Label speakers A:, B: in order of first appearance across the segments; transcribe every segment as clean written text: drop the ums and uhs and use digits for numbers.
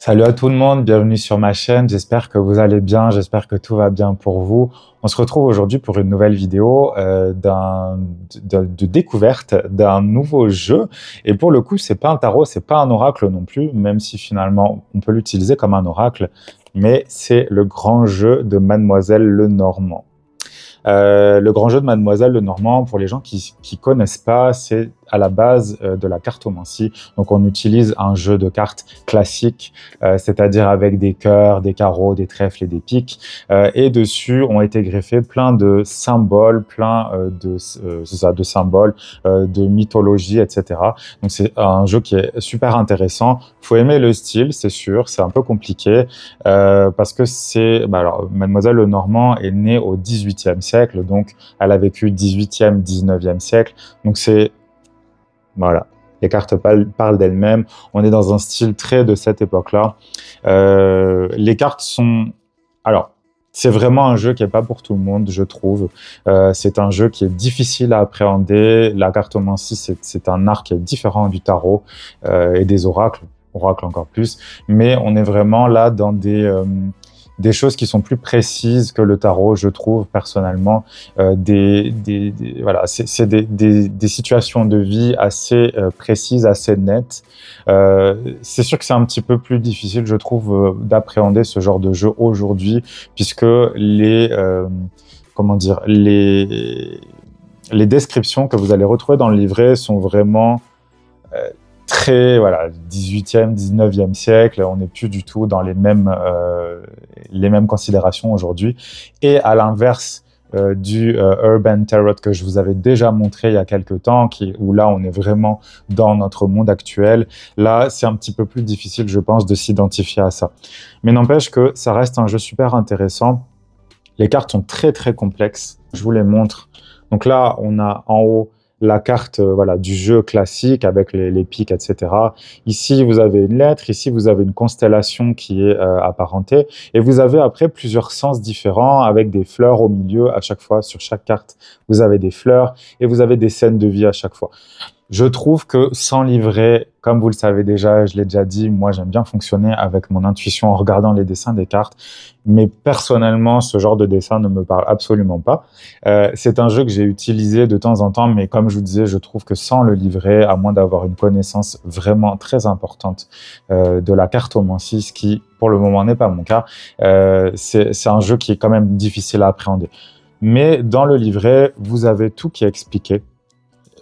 A: Salut à tout le monde, bienvenue sur ma chaîne, j'espère que vous allez bien, j'espère que tout va bien pour vous. On se retrouve aujourd'hui pour une nouvelle vidéo de découverte d'un nouveau jeu. Et pour le coup, c'est pas un tarot, c'est pas un oracle non plus, même si finalement on peut l'utiliser comme un oracle, mais c'est le grand jeu de Mademoiselle Lenormand. Le grand jeu de Mademoiselle Lenormand, pour les gens qui connaissent pas, c'est à la base de la cartomancie. Donc on utilise un jeu de cartes classique, c'est-à-dire avec des cœurs, des carreaux, des trèfles et des piques. Et dessus ont été greffés plein de symboles, de symboles, de mythologie, etc. Donc c'est un jeu qui est super intéressant. Faut aimer le style, c'est sûr, c'est un peu compliqué parce que alors, Mademoiselle Lenormand est née au XVIIIe siècle, donc elle a vécu 18e, 19e siècle. Donc voilà, les cartes parlent d'elles-mêmes. On est dans un style très de cette époque-là. Les cartes sont... Alors, c'est vraiment un jeu qui n'est pas pour tout le monde, je trouve. C'est un jeu qui est difficile à appréhender. La cartomancie, c'est un art qui est différent du tarot et des oracles encore plus. Mais on est vraiment là dans des choses qui sont plus précises que le tarot, je trouve personnellement. Voilà, c'est des situations de vie assez précises, assez nettes. C'est sûr que c'est un petit peu plus difficile, je trouve, d'appréhender ce genre de jeu aujourd'hui, puisque comment dire, les descriptions que vous allez retrouver dans le livret sont vraiment très, voilà, 18e, 19e siècle, on n'est plus du tout dans les mêmes considérations aujourd'hui. Et à l'inverse du Urban Tarot que je vous avais déjà montré il y a quelques temps, où là on est vraiment dans notre monde actuel, là c'est un petit peu plus difficile, je pense, de s'identifier à ça. Mais n'empêche que ça reste un jeu super intéressant. Les cartes sont très très complexes, je vous les montre. Donc là on a en haut la carte voilà, du jeu classique avec les piques, etc. Ici, vous avez une lettre. Ici, vous avez une constellation qui est apparentée. Et vous avez après plusieurs sens différents avec des fleurs au milieu à chaque fois. Sur chaque carte, vous avez des fleurs et vous avez des scènes de vie à chaque fois. Je trouve que sans livret, comme vous le savez déjà, je l'ai déjà dit, moi j'aime bien fonctionner avec mon intuition en regardant les dessins des cartes, mais personnellement ce genre de dessin ne me parle absolument pas. C'est un jeu que j'ai utilisé de temps en temps, mais comme je vous disais, je trouve que sans le livret, à moins d'avoir une connaissance vraiment très importante de la cartomancie, ce qui pour le moment n'est pas mon cas, c'est un jeu qui est quand même difficile à appréhender. Mais dans le livret, vous avez tout qui est expliqué.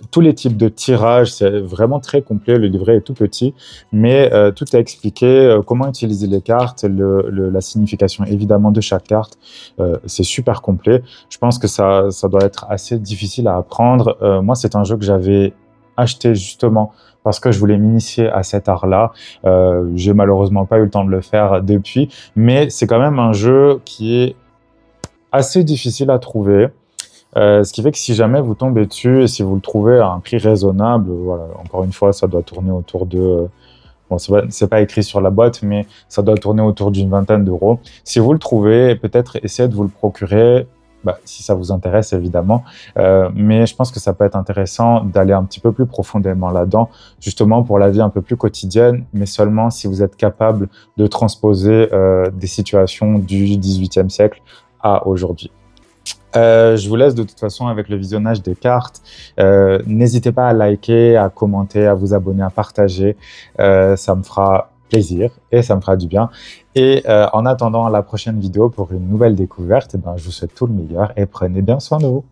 A: Tous les types de tirages, c'est vraiment très complet, le livret est tout petit, mais tout est expliqué, comment utiliser les cartes, la signification évidemment de chaque carte, c'est super complet. Je pense que ça doit être assez difficile à apprendre. Moi, c'est un jeu que j'avais acheté justement parce que je voulais m'initier à cet art-là. J'ai malheureusement pas eu le temps de le faire depuis, mais c'est quand même un jeu qui est assez difficile à trouver. Ce qui fait que si jamais vous tombez dessus et si vous le trouvez à un prix raisonnable, voilà, encore une fois, ça doit tourner autour de... Bon, c'est pas écrit sur la boîte, mais ça doit tourner autour d'une vingtaine d'euros. Si vous le trouvez, peut-être essayez de vous le procurer, si ça vous intéresse évidemment. Mais je pense que ça peut être intéressant d'aller un petit peu plus profondément là-dedans, justement pour la vie un peu plus quotidienne, mais seulement si vous êtes capable de transposer des situations du XVIIIe siècle à aujourd'hui. Je vous laisse de toute façon avec le visionnage des cartes. N'hésitez pas à liker, à commenter, à vous abonner, à partager. Ça me fera plaisir et ça me fera du bien. Et en attendant la prochaine vidéo pour une nouvelle découverte, je vous souhaite tout le meilleur et prenez bien soin de vous.